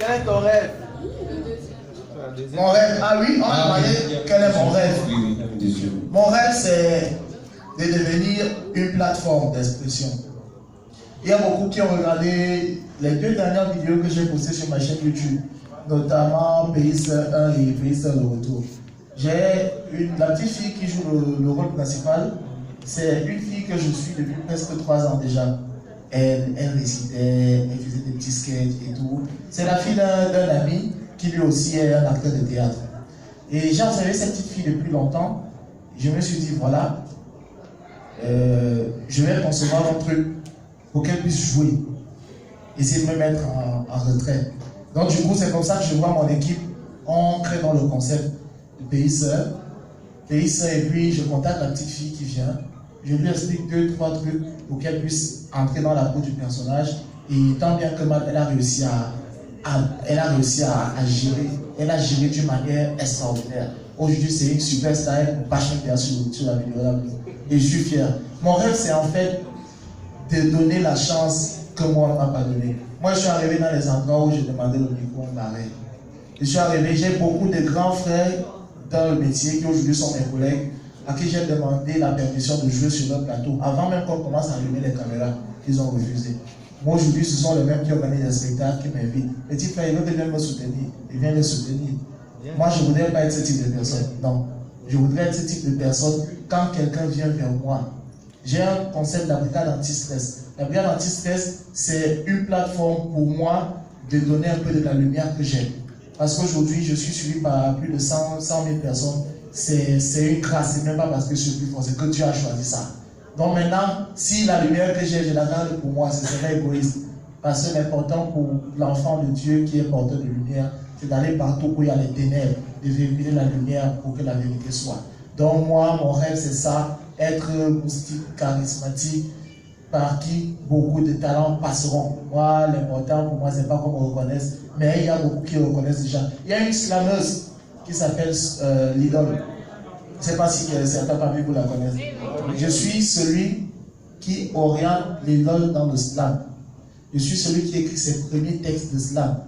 Quel est ton rêve? Mon rêve, ah oui, on m'a demandé quel est mon rêve. Mon rêve, c'est de devenir une plateforme d'expression. Il y a beaucoup qui ont regardé les 2 dernières vidéos que j'ai postées sur ma chaîne YouTube, notamment Pays 1 et Pays le retour. J'ai la petite fille qui joue le rôle principal. C'est une fille que je suis depuis presque 3 ans déjà. Elle récitait, elle faisait des petits sketchs et tout. C'est la fille d'un ami qui lui aussi est un acteur de théâtre. Et j'ai observé cette petite fille depuis longtemps. Je me suis dit, voilà, je vais concevoir un truc pour qu'elle puisse jouer. Essayer de me mettre en retrait. Donc du coup, c'est comme ça que je vois mon équipe, on crée dans le concept de Pays Sœur. Pays Sœur, et puis je contacte la petite fille qui vient. Je lui explique 2-3 trucs pour qu'elle puisse entrer dans la peau du personnage. Et tant bien que mal, elle a réussi à gérer. Elle a géré d'une manière extraordinaire. Aujourd'hui, c'est une superstar, elle passionne bien sur la vidéo. Et je suis fier. Mon rêve, c'est en fait de donner la chance que moi, on ne m'a pas donnée. Moi, je suis arrivé dans les endroits où je demandais le micro, on m'arrête. Je suis arrivé, j'ai beaucoup de grands frères dans le métier qui aujourd'hui sont mes collègues, à qui j'ai demandé la permission de jouer sur leur plateau. Avant même qu'on commence à allumer les caméras, ils ont refusé. Moi, aujourd'hui, ce sont les mêmes qui organisent des spectacles, qui m'invitent. Petit frère, il veut venir me soutenir. Il vient me soutenir. Moi, je ne voudrais pas être ce type de personne. Non. Je voudrais être ce type de personne quand quelqu'un vient vers moi. J'ai un concept de la brigade anti-stress. La brigade anti-stress, c'est une plateforme pour moi de donner un peu de la lumière que j'ai. Parce qu'aujourd'hui, je suis suivi par plus de 100 000 personnes. C'est une grâce, c'est même pas parce que je suis plus fort, c'est que Dieu a choisi ça. Donc maintenant, si la lumière que j'ai, je la garde pour moi, ce serait égoïste. Parce que l'important pour l'enfant de Dieu qui est porteur de lumière, c'est d'aller partout où il y a les ténèbres, de véhiculer la lumière pour que la vérité soit. Donc moi, mon rêve, c'est ça, être moustique, charismatique, par qui beaucoup de talents passeront. Moi, l'important pour moi, c'est pas qu'on me reconnaisse, mais il y a beaucoup qui reconnaissent déjà. Il y a une slameuse qui s'appelle l'idole. Je ne sais pas si certains parmi vous la connaissent. Je suis celui qui oriente l'idole dans le slam. Je suis celui qui écrit ses premiers textes de slam.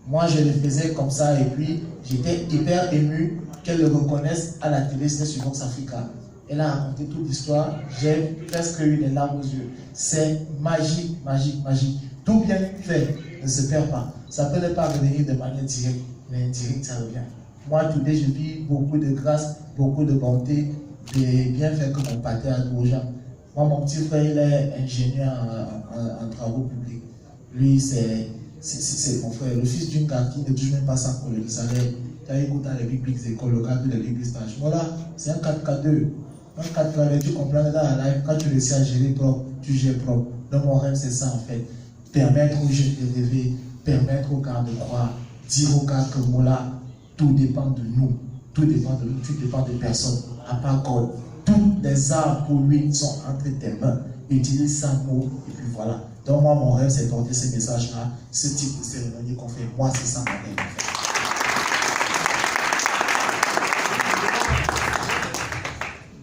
Moi, je le faisais comme ça et puis j'étais hyper ému qu'elle le reconnaisse à la télé, c'était sur Vox Africa. Elle a raconté toute l'histoire, j'ai presque eu des larmes aux yeux. C'est magique, magique, magique. Tout bien fait ne se perd pas. Ça peut ne pas revenir de manière directe, mais direct, ça revient. Moi, tout je vis beaucoup de grâce, beaucoup de bonté, des bienfaits que mon pâté a aux gens. Moi, mon petit frère, il est ingénieur en travaux publics. Lui, c'est mon frère, le fils d'une gars qui ne touche même pas 100 pour le salaire. Tu as écouté dans les bibliques écoles, le cadre de l'église stage. Voilà, c'est un 4K2. Un 4K2, tu comprends dans la life, quand tu réussis à gérer propre, tu gères propre. Donc, mon rêve, c'est ça en fait. Permettre aux jeunes de rêver, permettre aux gars de croire, dire aux gars que voilà, tout dépend de nous. Tout dépend de nous, tout dépend des personnes. À part God. Toutes les armes pour lui sont entre tes mains. Utilise ça mot et puis voilà. Donc moi, mon rêve, c'est de porter ces messages-là, ce type de cérémonie qu'on fait. Moi, c'est ça mon rêve.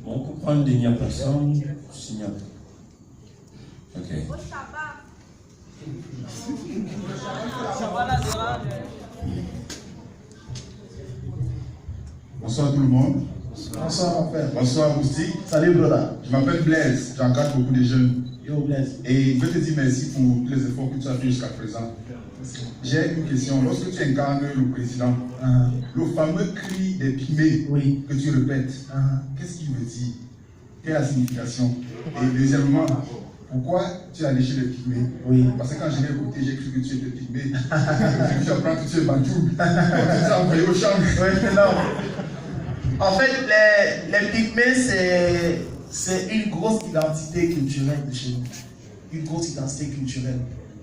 On peut prendre une dernière personne. Signal. Ok. Bonsoir tout le monde. Bonsoir mon frère. Bonsoir Moustique. Salut brother. Je m'appelle Blaise, j'encadre beaucoup de jeunes. Yo Blaise. Et je veux te dire merci pour tous les efforts que tu as fait jusqu'à présent. J'ai une question. Lorsque tu incarnes le président, le fameux cri des pygmées que tu répètes, qu'est-ce qu'il veut dire? Quelle est la signification? Et deuxièmement, pourquoi tu as léché les pygmées? Parce que quand je l'ai écouté, j'ai cru que tu étais pygmée. Tu apprends que tu es bantou. Tu t'es envoyé au champ. En fait, les pygmées, c'est une grosse identité culturelle de chez nous. Une grosse identité culturelle.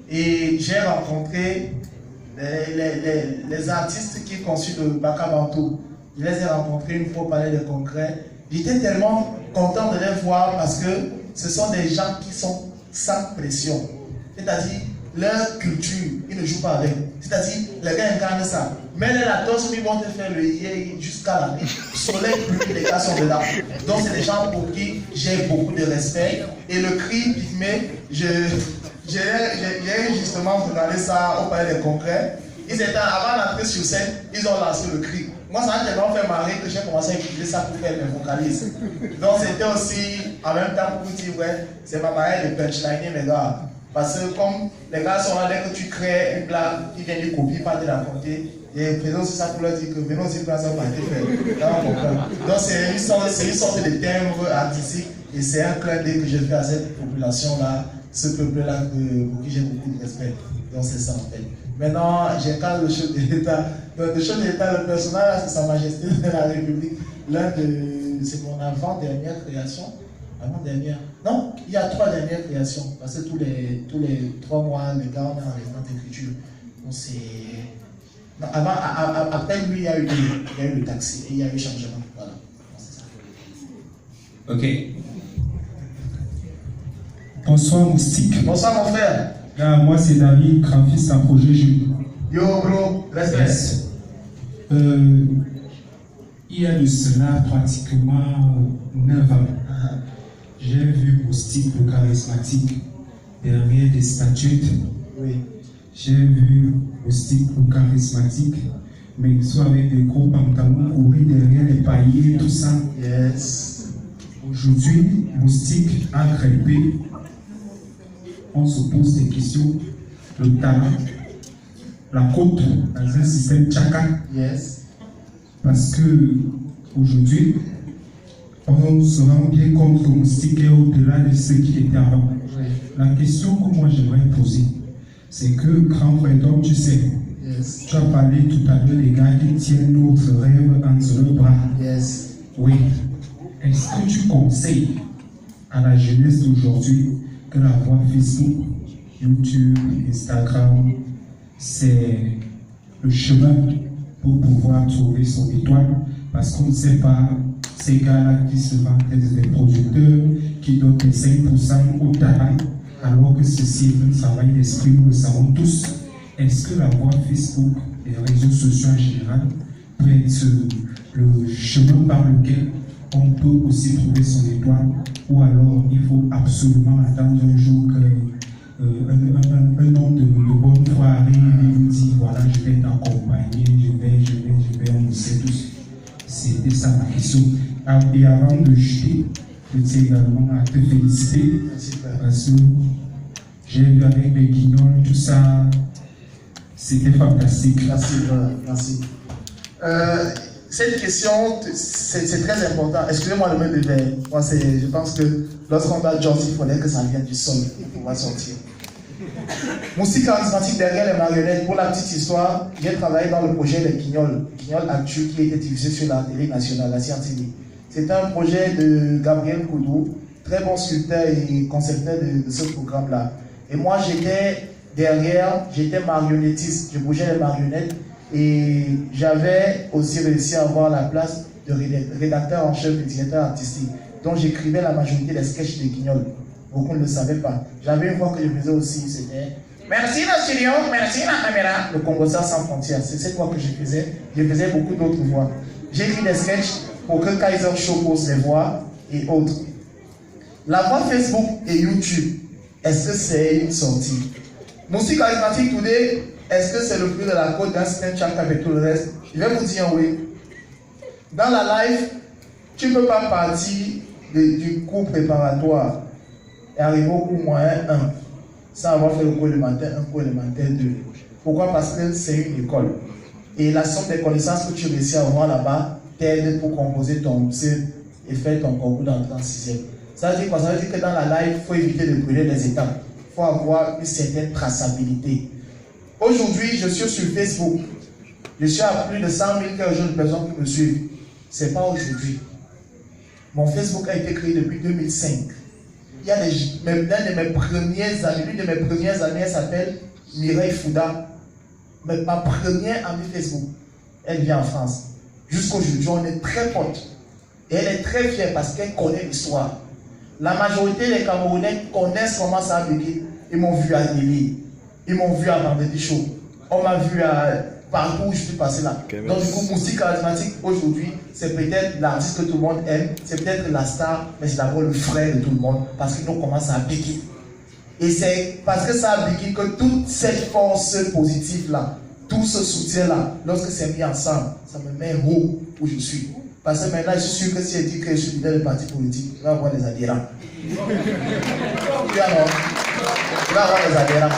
Et j'ai rencontré les artistes qui conçuent le Baka Bantou. Je les ai rencontrés une fois au palais de congrès. J'étais tellement content de les voir parce que ce sont des gens qui sont sans pression. C'est-à-dire, leur culture, ils ne jouent pas avec. C'est-à-dire, les gars incarnent ça. Mais la torse, ils vont te faire le yé jusqu'à la nuit. Soleil, pluie, les gars sont dedans. Donc, c'est des gens pour qui j'ai beaucoup de respect. Et le cri pygmée, j'ai justement regardé ça au palais des congrès. Ils étaient, avant d'entrer sur scène, ils ont lancé le cri. Moi, ça m'a tellement fait marrer que j'ai commencé à utiliser ça pour faire mes vocalises. Donc, c'était aussi, en même temps, pour dire, ouais, c'est ma manière de punchliner mes gars. Parce que comme les gars sont là, dès que tu crées une blague, ils viennent les copier, pas de la raconter. Et faisons aussi ça pour leur dire que venons aussi quand ça va être fait. Donc, c'est une sorte de timbre artistique. Et c'est un clin d'œil que j'ai fait à cette population-là, ce peuple-là pour qui j'ai beaucoup de respect. Donc c'est ça en fait. Maintenant, j'incarne le chef de l'État. Donc le chef de l'État, le personnage, c'est Sa Majesté de la République. C'est mon avant-dernière création. Avant-dernière. Non, il y a 3 dernières créations. Parce que tous les 3 mois, les gars, on est en résidence d'écriture. Donc c'est... Non, après lui, il y a eu le taxi et il y a eu le changement. Voilà. C'est ça. Ok. Bonsoir Moustique. Bonsoir mon frère. Moi c'est David, graphiste à Projet Jeune. Yo bro, respect. Il y a de cela pratiquement 9 ans. J'ai vu Moustique le charismatique derrière des statuettes. Oui. J'ai vu Moustique le charismatique, mais soit avec des gros pantalons courir derrière les paliers, tout ça. Yes. Aujourd'hui, Moustique a grimpé. On se pose des questions, le talent, la côte dans un système tchaka. Yes. Parce que aujourd'hui, on se rend bien compte que Moustique est au-delà de ce qui était avant. Oui. La question que moi j'aimerais poser, c'est que, grand frère d'homme, tu sais, Yes. tu as parlé tout à l'heure des gars qui tiennent notre rêve entre leurs bras. Yes. Oui. Est-ce que tu conseilles à la jeunesse d'aujourd'hui que la voie Facebook, YouTube, Instagram, c'est le chemin pour pouvoir trouver son étoile? Parce qu'on ne sait pas, ces gars-là qui se vendent des producteurs, qui donnent les 5% au talent, alors que ceci est un travail d'esprit, nous le savons tous. Est-ce que la voie Facebook et les réseaux sociaux en général peut être le chemin par lequel on peut aussi trouver son étoile, ou alors il faut absolument attendre un jour qu'un homme de bonne foi arrive et nous dit voilà, je vais t'accompagner, je vais, on sait tous. C'était ça ma question. Et avant de jeter, je tiens également à te féliciter parce que j'ai vu avec les guignols, tout ça, c'était fantastique. Merci, merci. Cette question, c'est très important. Excusez-moi le mot de verre. Moi, je pense que lorsqu'on va George, il faudrait que ça vienne du sol pour pouvoir sortir. Moustique charismatique derrière les marionnettes. Pour la petite histoire, j'ai travaillé dans le projet Les Guignols. Guignols Actu qui a été diffusé sur la télé nationale, la CRTV. C'est un projet de Gabriel Koudou, très bon sculpteur et concepteur de ce programme-là. Et moi, j'étais derrière, j'étais marionnettiste. Je bougeais les marionnettes. Et j'avais aussi réussi à avoir la place de rédacteur en chef et directeur artistique. Donc j'écrivais la majorité des sketchs des Guignols. Beaucoup ne le savaient pas. J'avais une voix que je faisais aussi, c'était merci la studio, merci la caméra. Le Congossard sans frontières, c'est cette voix que je faisais. Je faisais beaucoup d'autres voix. J'ai écrit des sketchs pour que Kaiser Show pose les voix et autres. La voix Facebook et YouTube, est-ce que c'est une sortie? Moustique charismatique today, est-ce que c'est le fruit de la côte d'un système tchak avec tout le reste? Je vais vous dire oui. Dans la live, tu ne peux pas partir du cours préparatoire et arriver au cours moyen 1 sans avoir fait le cours élémentaire 1, cours élémentaire 2. Pourquoi? Parce que c'est une école. Et la somme des connaissances que tu réussis à avoir là-bas t'aide pour composer ton C et faire ton concours d'entrée en 6e. Ça veut dire quoi? Ça veut dire que dans la live, il faut éviter de brûler les étapes. Il faut avoir une certaine traçabilité. Aujourd'hui, je suis sur Facebook. Je suis à plus de 100 000 jeunes personnes qui me suivent. Ce n'est pas aujourd'hui. Mon Facebook a été créé depuis 2005. Il y a l'une de mes premières amies, elle s'appelle Mireille Fouda. Mais ma première amie Facebook, elle vient en France. Jusqu'aujourd'hui, on est très potes. Et elle est très fière parce qu'elle connaît l'histoire. La majorité des Camerounais connaissent comment ça a vécu. Ils m'ont vu à Nelly. Ils m'ont vu à Vendredi Show. On m'a vu partout où je suis passé là. Donc du coup, Moustique charismatique aujourd'hui, c'est peut-être l'artiste que tout le monde aime, c'est peut-être la star, mais c'est d'abord le frère de tout le monde, parce qu'il nous commence à piquer. Et c'est parce que ça a piqué que toute cette force positive là tout ce soutien-là, lorsque c'est mis ensemble, ça me met haut où je suis. Parce que maintenant, je suis sûr que si elle dit que je suis leader de parti politique, il va avoir des adhérents. Il va avoir des adhérents.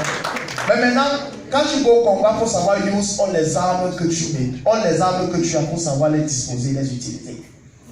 Mais maintenant, quand tu vas au combat, il faut savoir use on les armes que tu mets, on les armes que tu as pour savoir les disposer, les utiliser.